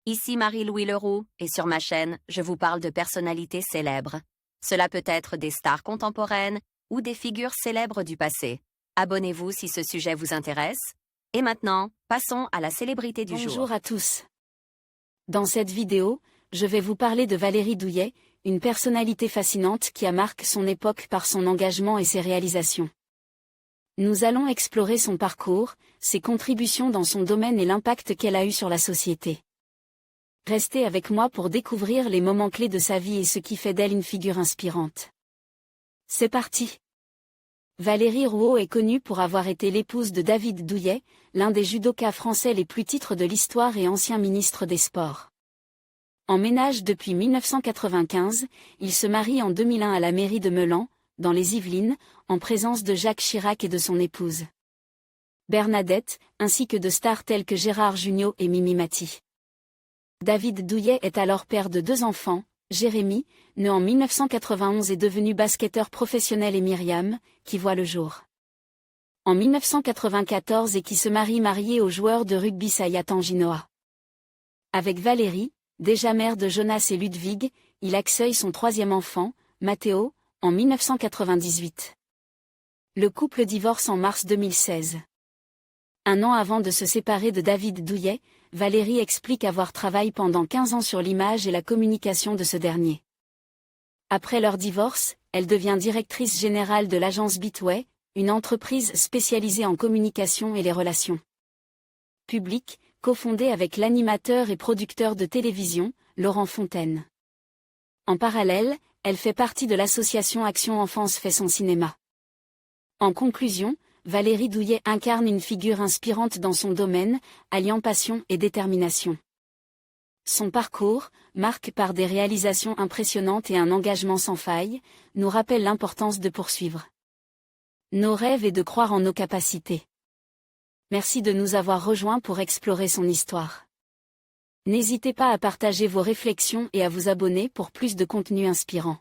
Ici Marie-Louis Leroux, et sur ma chaîne, je vous parle de personnalités célèbres. Cela peut être des stars contemporaines ou des figures célèbres du passé. Abonnez-vous si ce sujet vous intéresse. Et maintenant, passons à la célébrité du jour. Bonjour à tous. Dans cette vidéo, je vais vous parler de Valérie Douillet, une personnalité fascinante qui a marqué son époque par son engagement et ses réalisations. Nous allons explorer son parcours, ses contributions dans son domaine et l'impact qu'elle a eu sur la société. Restez avec moi pour découvrir les moments clés de sa vie et ce qui fait d'elle une figure inspirante. C'est parti! Valérie Rouault est connue pour avoir été l'épouse de David Douillet, l'un des judokas français les plus titres de l'histoire et ancien ministre des Sports. En ménage depuis 1995, il se marie en 2001 à la mairie de Meulan, dans les Yvelines, en présence de Jacques Chirac et de son épouse Bernadette, ainsi que de stars telles que Gérard Jugnot et Mimi Mati. David Douillet est alors père de 2 enfants, Jérémy, né en 1991 et devenu basketteur professionnel, et Myriam, qui voit le jour en 1994 et qui se mariée au joueur de rugby Saya Tanginoa. Avec Valérie, déjà mère de Jonas et Ludwig, il accueille son 3e enfant, Matteo, en 1998. Le couple divorce en mars 2016. Un an avant de se séparer de David Douillet, Valérie explique avoir travaillé pendant 15 ans sur l'image et la communication de ce dernier. Après leur divorce, elle devient directrice générale de l'agence Bitway, une entreprise spécialisée en communication et les relations publiques, cofondée avec l'animateur et producteur de télévision, Laurent Fontaine. En parallèle, elle fait partie de l'association Action Enfance fait son cinéma. En conclusion, Valérie Douillet incarne une figure inspirante dans son domaine, alliant passion et détermination. Son parcours, marqué par des réalisations impressionnantes et un engagement sans faille, nous rappelle l'importance de poursuivre nos rêves et de croire en nos capacités. Merci de nous avoir rejoints pour explorer son histoire. N'hésitez pas à partager vos réflexions et à vous abonner pour plus de contenu inspirant.